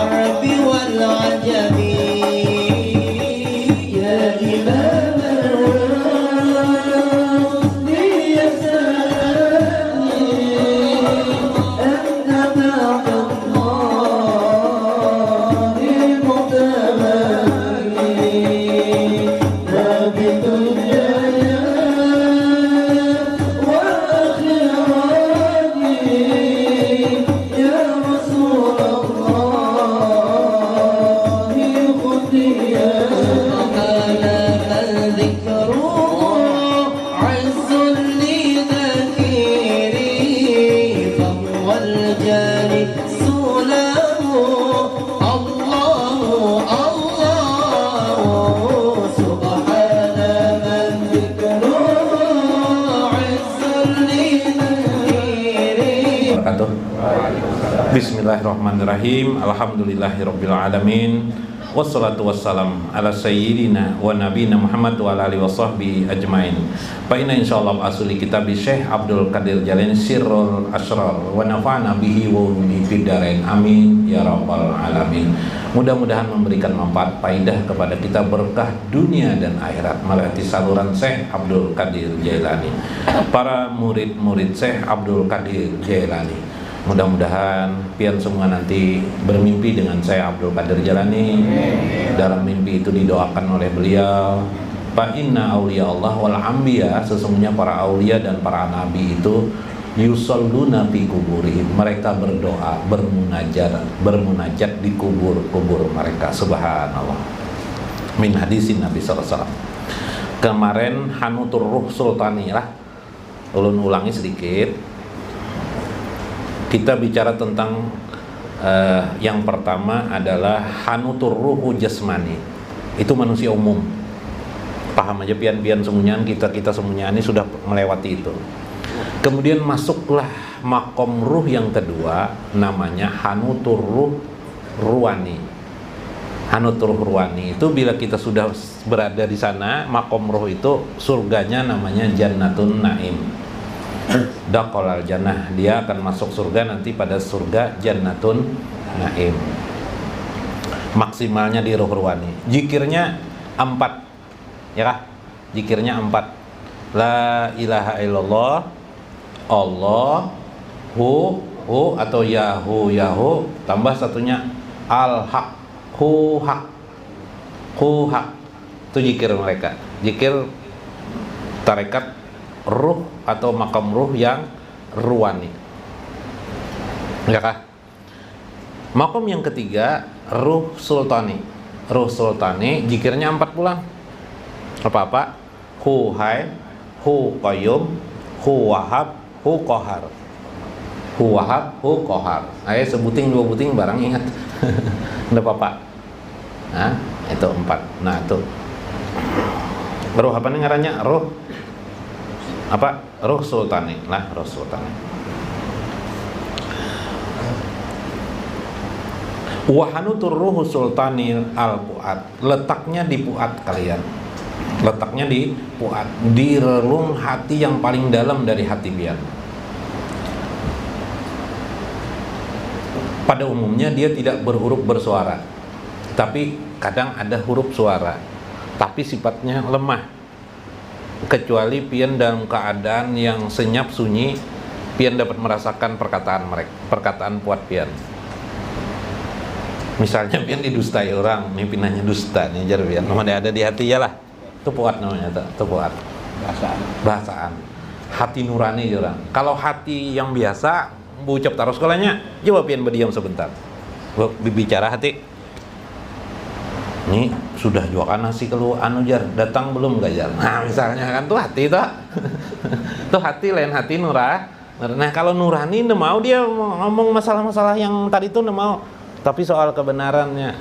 العرب والعجم يا إمام الرسل يا سلامي أنت بعد الله متمني ثابت الجلال والأخيرات يا رسول الله خذ يا ذكره عز لذكيري فهو الجاري سلام الله الله سبحان من ذكره عز لذكيري. Bismillahirrahmanirrahim. Alhamdulillahirrabbilalamin. Wassalatu wassalam ala sayyidina wa nabiyina Muhammad wa ala alihi wa sahbihi ajmain. Fa inna insyaallah asli kitab Syekh Abdul Qadir Jalani Sirrul Asrar wa nafa'ana bihi wa ulumihi fid dharain. Amin ya rabbal alamin. Mudah-mudahan memberikan manfaat faidah kepada kita, berkah dunia dan akhirat melalui saluran Syekh Abdul Qadir Jailani. Para murid-murid Syekh Abdul Qadir Jailani, mudah-mudahan pian semua nanti bermimpi dengan saya Abdul Qadir Jalani. Dalam mimpi itu didoakan oleh beliau, fa inna auliya Allah wal anbiya, sesungguhnya para aulia dan para nabi itu yusalluna fi kuburihim, mereka berdoa, bermunajat di kubur mereka. Subhanallah. Min hadisin Nabi sallallahu alaihi wasallam. Kemarin Hanutur Ruh Sultani lah, ulun ulangi sedikit. Kita bicara tentang yang pertama adalah Hanutur Ruhu Jasmani. Itu manusia umum. Paham aja pian-pian semuanya, kita semuanya ini sudah melewati itu. Kemudian masuklah makom ruh yang kedua, namanya Hanutur Ruh Ruwani. Hanutur Ruh Ruwani itu bila kita sudah berada di sana, makom ruh itu surganya namanya Jannatun Naim. Daqalal jannah, dia akan masuk surga nanti pada surga Jannatun Naim. Maksimalnya di Ruh Ruwani. Zikirnya 4. Ya kah? Zikirnya 4. La ilaha illallah, Allahu atau Yahu, tambah satunya Al-Haq, Haq. Itu zikir mereka. Zikir tarekat ruh atau makam ruh yang ruwani. Ya kah? Makam yang ketiga ruh sultani. Ruh sultani zikirnya 4 pula. Apa-apa? Hu hai, hu qayyum, hu wahab, hu qahar. Hu wahab, hu qahar. Ayo sebuting 2 buting barang ingat. Enggak apa-apa. Nah, itu 4. Nah, itu. Ruh apa nih ngarannya? Ruh apa? Ruh sultani lah, ruh sultani. Wahanutur ruhu sultani al-puat, letaknya di puat kalian. Letaknya di puat, di relung hati yang paling dalam dari hati pian. Pada umumnya dia tidak berhuruf bersuara, tapi kadang ada huruf suara, tapi sifatnya lemah. Kecuali pian dalam keadaan yang senyap sunyi, pian dapat merasakan perkataan puat pian. Misalnya pian didustai orang, pimpinannya dusta nih jar pian, ada di hati ya lah. Itu puat namanya, itu puat. Bahasaan. Hati nurani orang. Kalau hati yang biasa, ucap taruh sekolahnya, coba pian berdiam sebentar. Bicara hati. Ini sudah jualan nasi kalau anu jar, datang belum gak jar? Nah misalnya kan tuh hati tuh. Tuh hati lain hati nurah. Nah kalau nurani nggak mau dia ngomong masalah-masalah yang tadi tuh nggak mau. Tapi soal kebenarannya,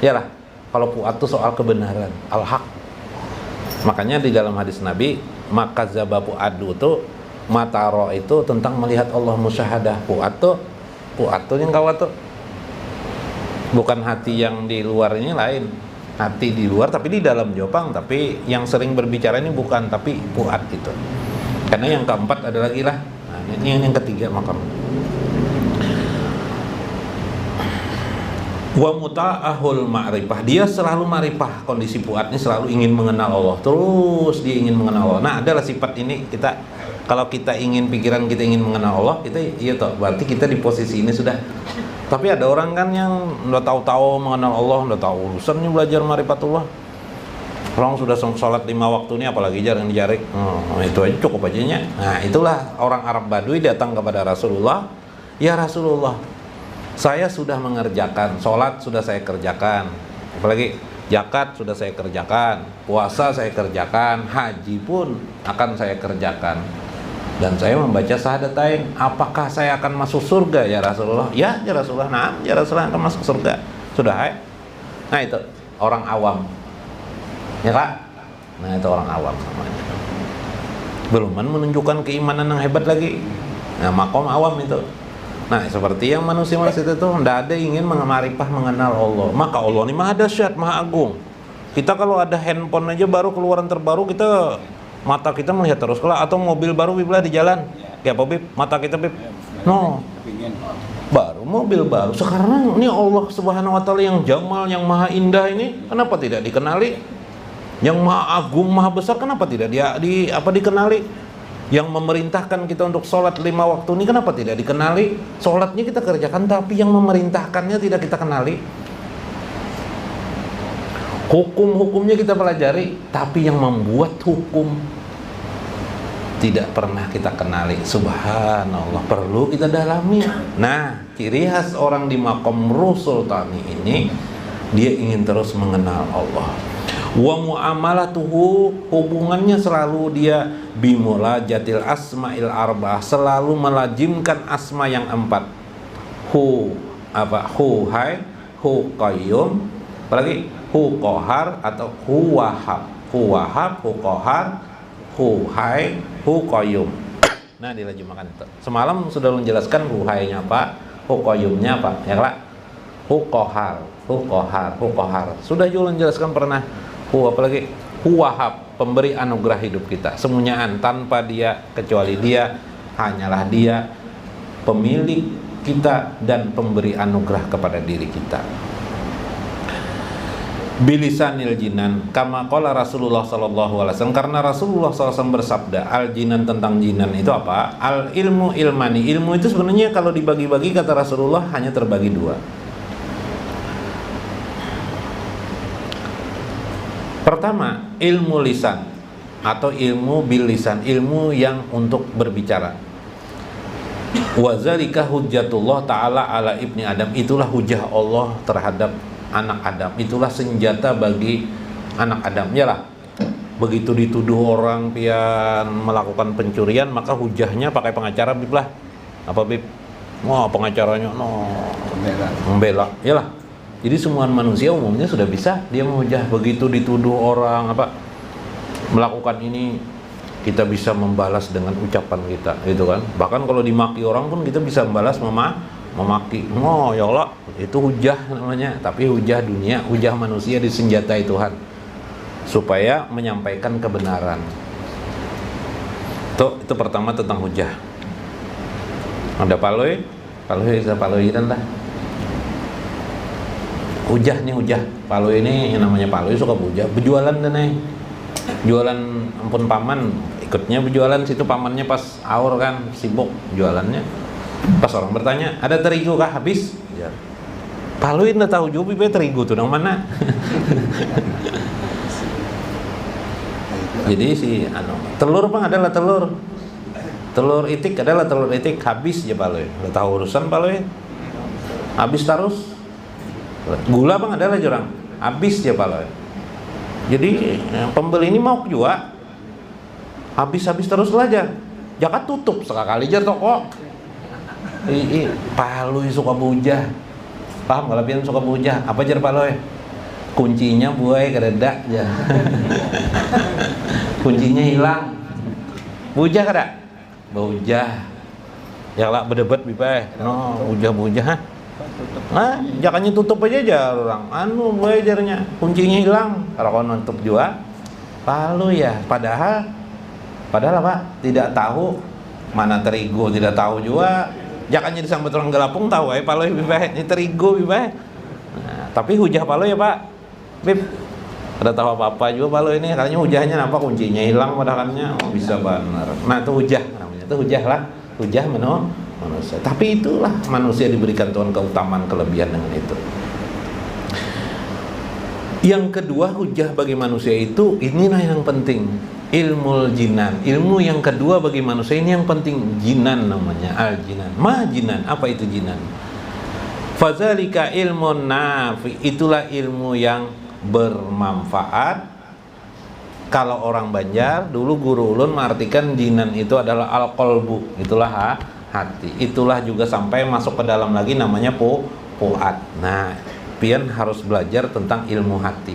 ya lah. Kalau puat tuh soal kebenaran, al-haq. Makanya di dalam hadis Nabi, maka zabapu adu tuh mataro itu tentang melihat Allah musyahadah. Puat tuh yang kawat tuh. Bukan hati yang di luar ini lain. Hati di luar tapi di dalam jopang. Tapi yang sering berbicara ini bukan, tapi puat itu. Karena yang keempat ada lagi lah. Nah, ini yang ketiga makam. Wa muta'ahul ma'rifah, dia selalu ma'rifah, kondisi fuadnya selalu ingin mengenal Allah, terus dia ingin mengenal Allah. Nah, adalah sifat ini kita, kalau kita ingin, pikiran kita ingin mengenal Allah, kita iya toh, berarti kita di posisi ini sudah. Tapi ada orang kan yang udah tahu-tahu mengenal Allah, udah tahu urusannya belajar ma'rifatullah. Orang sudah sholat 5 waktu ini apalagi jarang dijarik. Itu aja cukup ajanya. Nah, itulah orang Arab Badui datang kepada Rasulullah, ya Rasulullah, saya sudah mengerjakan, sholat sudah saya kerjakan, apalagi zakat sudah saya kerjakan, puasa saya kerjakan, haji pun akan saya kerjakan, dan saya membaca syahadatain. Apakah saya akan masuk surga ya Rasulullah? Ya Rasulullah, nah ya Rasulullah akan masuk surga. Sudah ya? Nah itu orang awam, ya Kak? Nah itu orang awam namanya. Belum menunjukkan keimanan yang hebat lagi. Nah makom awam itu. Nah seperti yang manusia-manusia itu tidak ada ingin mengamarifah mengenal Allah. Maka Allah ini maha dahsyat, maha agung. Kita kalau ada handphone aja baru keluaran terbaru, kita mata kita melihat terus. Kalau atau mobil baru Bib di jalan, kayak apa Bib? Mata kita Bib, no, baru mobil baru. Sekarang ini Allah Subhanahu Wa Taala yang jamal, yang maha indah ini, kenapa tidak dikenali? Yang maha agung, maha besar, kenapa tidak dikenali? Yang memerintahkan kita untuk sholat 5 waktu ini kenapa tidak dikenali? Sholatnya kita kerjakan, tapi yang memerintahkannya tidak kita kenali. Hukum-hukumnya kita pelajari, tapi yang membuat hukum tidak pernah kita kenali. Subhanallah, perlu kita dalami. Nah, ciri khas orang di makom Rasul Tani ini, dia ingin terus mengenal Allah. Wa muamalatuhu, hubungannya selalu dia bimulajatil asma'il arba'ah, selalu melazimkan asma yang 4. Hu hai, hu qayyum, apalagi hu qahar atau hu wahab, hu qahar, hu hai, hu qayyum. Nah, dilazimkan itu. Semalam sudah menjelaskan hu hai-nya apa, hu qayyumnya apa, ya Kak? Hu qahar. Sudah juga menjelaskan pernah. Apalagi wahab, pemberi anugerah hidup kita, semuanyaan tanpa dia, kecuali dia, hanyalah dia pemilik kita dan pemberi anugerah kepada diri kita. Bilisanil jinan, kama qala Rasulullah sallallahu alaihi wasallam, karena Rasulullah SAW bersabda, al jinan, tentang jinan itu apa? Al ilmu ilmani, ilmu itu sebenarnya kalau dibagi-bagi kata Rasulullah hanya terbagi 2. Pertama, ilmu lisan atau ilmu bil lisan, ilmu yang untuk berbicara. Wa zalika hujjatullah ta'ala ala ibni Adam, itulah hujah Allah terhadap anak Adam, itulah senjata bagi anak Adam. Yalah, begitu dituduh orang pian melakukan pencurian, maka hujahnya pakai pengacara Bib lah. Apa Bib? Wah, pengacaranya membela. Yalah. Jadi semua manusia umumnya sudah bisa dia menghujah. Begitu dituduh orang melakukan ini, kita bisa membalas dengan ucapan kita, gitu kan. Bahkan kalau dimaki orang pun kita bisa membalas memaki. Oh ya Allah, itu hujah namanya. Tapi hujah dunia, hujah manusia disenjatai Tuhan supaya menyampaikan kebenaran. Itu pertama tentang hujah. Ada paloi dan lah. Hujah nih, hujah Palu ini yang namanya Palu suka berjualan dan jualan, ampun paman ikutnya berjualan situ, pamannya pas aur kan sibuk jualannya. Pas orang bertanya, ada terigu kah? Habis ya. Palu ini tahu juga terigu tuh yang mana. Jadi si telur bang adalah telur itik adalah telur itik, habis ya Palu. Udah tahu urusan Palu, habis terus. Gula bang adalah jurang, habis ya Palu. Jadi pembeli ini mau jual, habis terus aja. Jakat tutup sekali aja toko. Palu suka bujah, paham kalau pian suka bujah? Apa jar Palu? Kuncinya buai keredak ya. Kuncinya hilang. Bujah kada? Bujah. Ya lah berdebat bipai. No, bujah. Nah, jakannya tutup aja orang. Buai jarnya. Kuncinya hilang. Kalau kau nutup juga Palu ya. Padahal apa? Tidak tahu mana terigu, tidak tahu juga. Jakannya disambut orang gelapung tahu Palu bibai. Ini terigu bibai. Tapi hujah Palo ya Pak Bib, ada tahu apa-apa juga Palo ini, katanya hujahnya apa, kuncinya hilang padahalnya. Oh bisa benar. Nah itu hujah namanya, itu hujah lah, hujah manusia. Tapi itulah manusia diberikan Tuhan keutamaan kelebihan dengan itu. Yang kedua, hujah bagi manusia itu, inilah yang penting, ilmul jinan. Ilmu yang kedua bagi manusia ini yang penting, jinan namanya, al jinan. Ma jinan, apa itu jinan? Fadzalika ilmun nafi, itulah ilmu yang bermanfaat. Kalau orang Banjar dulu guru ulun mengartikan jinan itu adalah al-qalbu, itulah hati. Itulah juga sampai masuk ke dalam lagi namanya fuad. Nah, pian harus belajar tentang ilmu hati,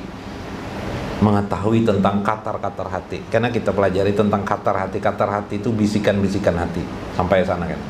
mengetahui tentang katar-katar hati. Karena kita pelajari tentang katar hati itu bisikan-bisikan hati. Sampai sana kan.